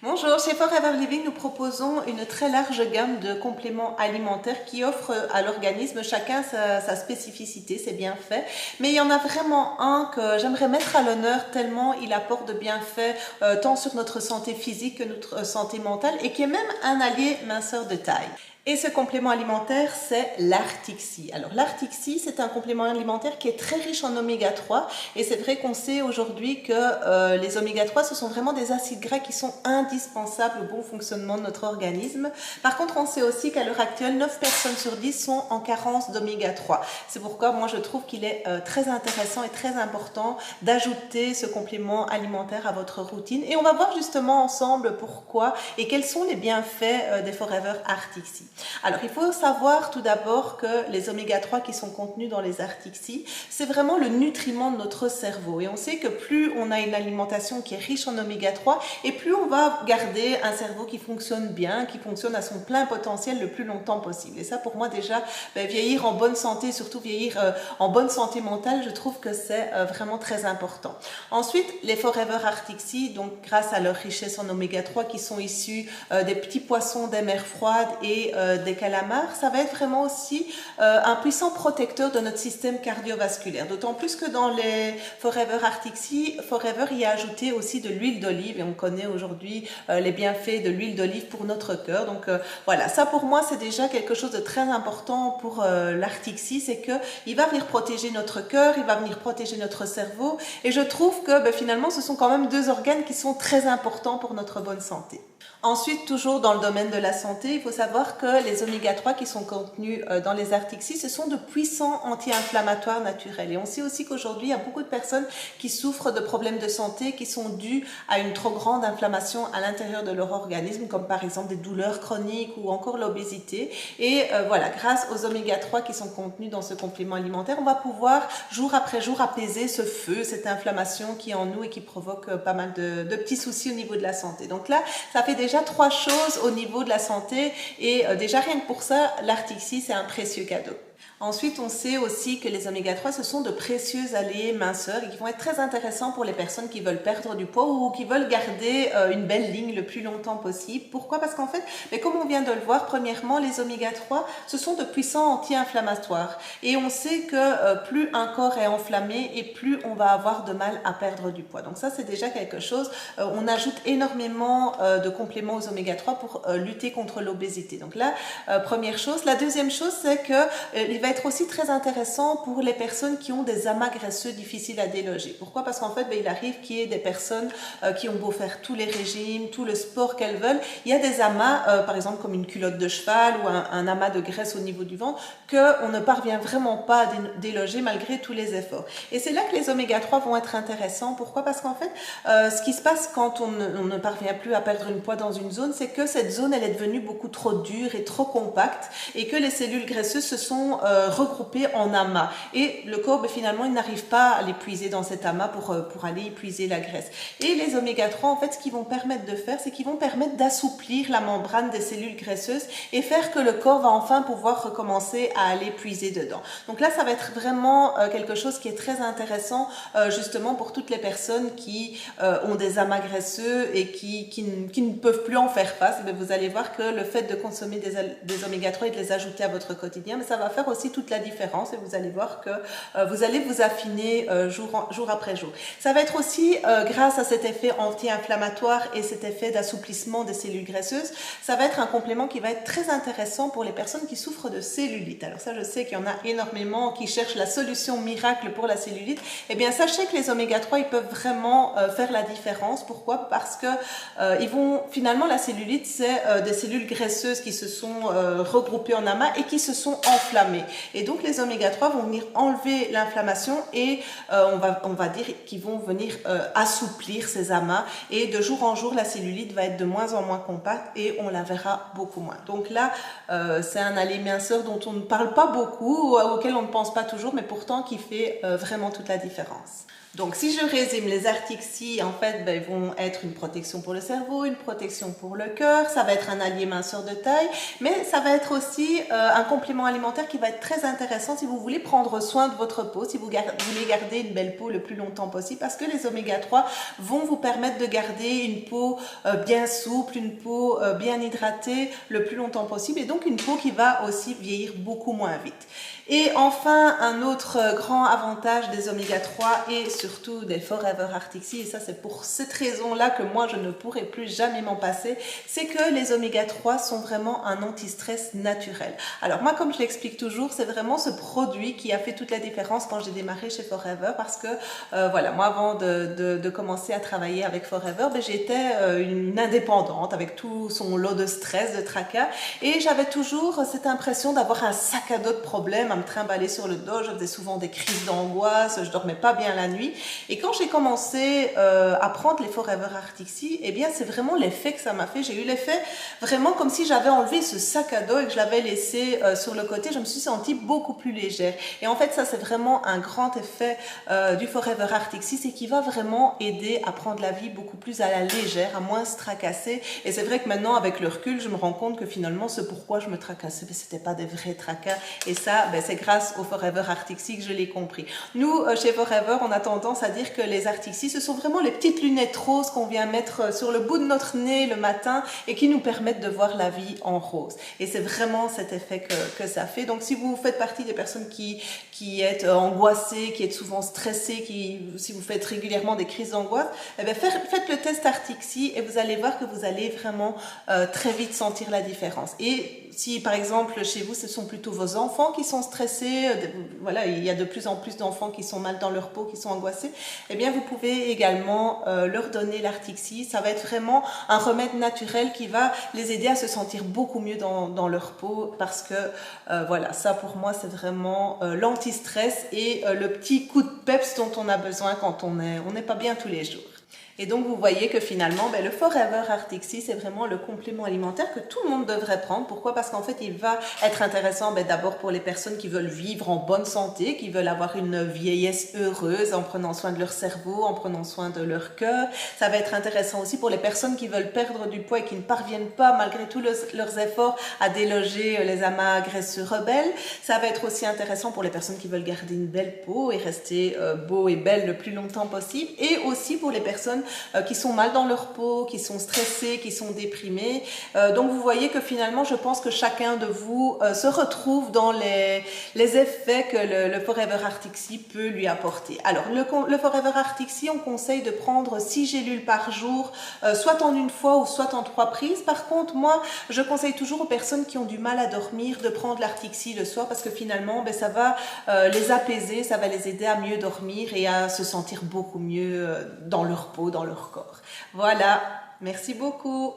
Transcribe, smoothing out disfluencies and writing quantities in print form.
Bonjour, chez Forever Living, nous proposons une très large gamme de compléments alimentaires qui offrent à l'organisme chacun sa spécificité, c'est bien fait. Mais il y en a vraiment un que j'aimerais mettre à l'honneur tellement il apporte de bienfaits tant sur notre santé physique que notre santé mentale et qui est même un allié minceur de taille. Et ce complément alimentaire, c'est l'Artixi. Alors l'Artixi, c'est un complément alimentaire qui est très riche en oméga 3 et c'est vrai qu'on sait aujourd'hui que les oméga 3, ce sont vraiment des acides gras qui sont indispensables au bon fonctionnement de notre organisme. Par contre, on sait aussi qu'à l'heure actuelle, 9 personnes sur 10 sont en carence d'oméga 3. C'est pourquoi moi je trouve qu'il est très intéressant et très important d'ajouter ce complément alimentaire à votre routine. Et on va voir justement ensemble pourquoi et quels sont les bienfaits des Forever Artixi. Alors, il faut savoir tout d'abord que les oméga 3 qui sont contenus dans les Artixi, c'est vraiment le nutriment de notre cerveau. Et on sait que plus on a une alimentation qui est riche en oméga 3, et plus on va garder un cerveau qui fonctionne bien, qui fonctionne à son plein potentiel le plus longtemps possible. Et ça, pour moi, déjà, vieillir en bonne santé, surtout vieillir en bonne santé mentale, je trouve que c'est vraiment très important. Ensuite, les Forever Artixi, donc grâce à leur richesse en oméga 3 qui sont issus des petits poissons des mers froides et des calamars, ça va être vraiment aussi un puissant protecteur de notre système cardiovasculaire. D'autant plus que dans les Forever Artixi, Forever y a ajouté aussi de l'huile d'olive et on connaît aujourd'hui les bienfaits de l'huile d'olive pour notre cœur. Donc voilà, ça pour moi c'est déjà quelque chose de très important pour l'Artixi, c'est que il va venir protéger notre cœur, il va venir protéger notre cerveau et je trouve que finalement ce sont quand même deux organes qui sont très importants pour notre bonne santé. Ensuite, toujours dans le domaine de la santé, il faut savoir que les oméga 3 qui sont contenus dans les Artixi, ce sont de puissants anti-inflammatoires naturels. Et on sait aussi qu'aujourd'hui, il y a beaucoup de personnes qui souffrent de problèmes de santé qui sont dus à une trop grande inflammation à l'intérieur de leur organisme, comme par exemple des douleurs chroniques ou encore l'obésité. Et voilà, grâce aux oméga 3 qui sont contenus dans ce complément alimentaire, on va pouvoir jour après jour apaiser ce feu, cette inflammation qui est en nous et qui provoque pas mal de petits soucis au niveau de la santé. Donc là, ça fait déjà trois choses au niveau de la santé et déjà rien que pour ça, l'Artixi c'est un précieux cadeau. Ensuite, on sait aussi que les oméga 3, ce sont de précieux alliés minceurs et qui vont être très intéressants pour les personnes qui veulent perdre du poids ou qui veulent garder une belle ligne le plus longtemps possible. Pourquoi? Parce qu'en fait, comme on vient de le voir, premièrement, les oméga 3, ce sont de puissants anti-inflammatoires. Et on sait que plus un corps est enflammé et plus on va avoir de mal à perdre du poids. Donc ça, c'est déjà quelque chose. On ajoute énormément de compléments aux oméga 3 pour lutter contre l'obésité. Donc là, première chose. La deuxième chose, c'est que il va être aussi très intéressant pour les personnes qui ont des amas graisseux difficiles à déloger. Pourquoi? Parce qu'en fait, il arrive qu'il y ait des personnes qui ont beau faire tous les régimes, tout le sport qu'elles veulent, il y a des amas, par exemple comme une culotte de cheval ou un amas de graisse au niveau du ventre, qu'on ne parvient vraiment pas à déloger malgré tous les efforts. Et c'est là que les oméga 3 vont être intéressants. Pourquoi? Parce qu'en fait, ce qui se passe quand on ne parvient plus à perdre une poids dans une zone, c'est que cette zone, elle est devenue beaucoup trop dure et trop compacte et que les cellules graisseuses se sont regroupés en amas et le corps finalement il n'arrive pas à l'épuiser dans cet amas pour aller épuiser la graisse. Et les oméga 3 en fait ce qu'ils vont permettre de faire, c'est qu'ils vont permettre d'assouplir la membrane des cellules graisseuses et faire que le corps va enfin pouvoir recommencer à aller puiser dedans. Donc là ça va être vraiment quelque chose qui est très intéressant justement pour toutes les personnes qui ont des amas graisseux et qui ne peuvent plus en faire face. Mais vous allez voir que le fait de consommer des oméga 3 et de les ajouter à votre quotidien, mais ça va faire aussi toute la différence et vous allez voir que vous allez vous affiner jour après jour. Ça va être aussi grâce à cet effet anti-inflammatoire et cet effet d'assouplissement des cellules graisseuses, ça va être un complément qui va être très intéressant pour les personnes qui souffrent de cellulite. Alors ça, je sais qu'il y en a énormément qui cherchent la solution miracle pour la cellulite. Eh bien, sachez que les oméga 3, ils peuvent vraiment faire la différence. Pourquoi? Parce que finalement, la cellulite, c'est des cellules graisseuses qui se sont regroupées en amas et qui se sont enflammées. Et donc les oméga 3 vont venir enlever l'inflammation et on va dire qu'ils vont venir assouplir ces amas et de jour en jour la cellulite va être de moins en moins compacte et on la verra beaucoup moins. Donc là c'est un allié minceur dont on ne parle pas beaucoup, auquel on ne pense pas toujours, mais pourtant qui fait vraiment toute la différence. Donc, si je résume, les Artixi, en fait, ben, vont être une protection pour le cerveau, une protection pour le cœur, ça va être un allié minceur de taille, mais ça va être aussi un complément alimentaire qui va être très intéressant si vous voulez prendre soin de votre peau, si vous voulez garder une belle peau le plus longtemps possible, parce que les oméga 3 vont vous permettre de garder une peau bien souple, une peau bien hydratée le plus longtemps possible, et donc une peau qui va aussi vieillir beaucoup moins vite. Et enfin, un autre grand avantage des oméga 3 et surtout des Forever Artixi, et ça c'est pour cette raison-là que moi je ne pourrai plus jamais m'en passer, c'est que les oméga 3 sont vraiment un anti-stress naturel. Alors moi, comme je l'explique toujours, c'est vraiment ce produit qui a fait toute la différence quand j'ai démarré chez Forever, parce que voilà, moi avant de commencer à travailler avec Forever, ben, j'étais une indépendante avec tout son lot de stress, de tracas, et j'avais toujours cette impression d'avoir un sac à dos de problèmes à me trimballer sur le dos. Je faisais souvent des crises d'angoisse, je dormais pas bien la nuit. Et quand j'ai commencé à prendre les Forever Artixi, eh bien c'est vraiment l'effet que ça m'a fait. J'ai eu l'effet vraiment comme si j'avais enlevé ce sac à dos et que je l'avais laissé sur le côté. Je me suis sentie beaucoup plus légère. Et en fait, ça c'est vraiment un grand effet du Forever Artixi, c'est qu'il va vraiment aider à prendre la vie beaucoup plus à la légère, à moins se tracasser. Et c'est vrai que maintenant, avec le recul, je me rends compte que finalement, ce pourquoi je me tracassais, ben, c'était pas des vrais tracas. Et ça, ben, c'est grâce au Forever Artixi que je l'ai compris. Nous, chez Forever, on a tendance à dire que les Artixi, ce sont vraiment les petites lunettes roses qu'on vient mettre sur le bout de notre nez le matin et qui nous permettent de voir la vie en rose. Et c'est vraiment cet effet que ça fait. Donc, si vous faites partie des personnes qui êtes angoissées, qui êtes souvent stressées, si vous faites régulièrement des crises d'angoisse, eh bien, faites le test Artixi et vous allez voir que vous allez vraiment très vite sentir la différence. Et si, par exemple, chez vous, ce sont plutôt vos enfants qui sont stressés, voilà, il y a de plus en plus d'enfants qui sont mal dans leur peau, qui sont angoissés, eh bien, vous pouvez également leur donner l'Artixi. Ça va être vraiment un remède naturel qui va les aider à se sentir beaucoup mieux dans leur peau, parce que, voilà, ça pour moi, c'est vraiment l'anti-stress et le petit coup de peps dont on a besoin quand on n'est pas bien tous les jours. Et donc, vous voyez que finalement, ben, le Forever Artixi, c'est vraiment le complément alimentaire que tout le monde devrait prendre. Pourquoi? Parce qu'en fait, il va être intéressant ben, d'abord pour les personnes qui veulent vivre en bonne santé, qui veulent avoir une vieillesse heureuse en prenant soin de leur cerveau, en prenant soin de leur cœur. Ça va être intéressant aussi pour les personnes qui veulent perdre du poids et qui ne parviennent pas, malgré tous leurs efforts, à déloger les amas graisseux rebelles. Ça va être aussi intéressant pour les personnes qui veulent garder une belle peau et rester beau et belle le plus longtemps possible. Et aussi pour les personnes qui sont mal dans leur peau, qui sont stressés, qui sont déprimés. Donc vous voyez que finalement, je pense que chacun de vous se retrouve dans les effets que le Forever Artixi peut lui apporter. Alors, le Forever Artixi, on conseille de prendre 6 gélules par jour, soit en une fois ou soit en 3 prises. Par contre, moi, je conseille toujours aux personnes qui ont du mal à dormir de prendre l'Artixi le soir, parce que finalement, ben, ça va les apaiser, ça va les aider à mieux dormir et à se sentir beaucoup mieux dans leur peau, dans leur corps. Voilà, merci beaucoup.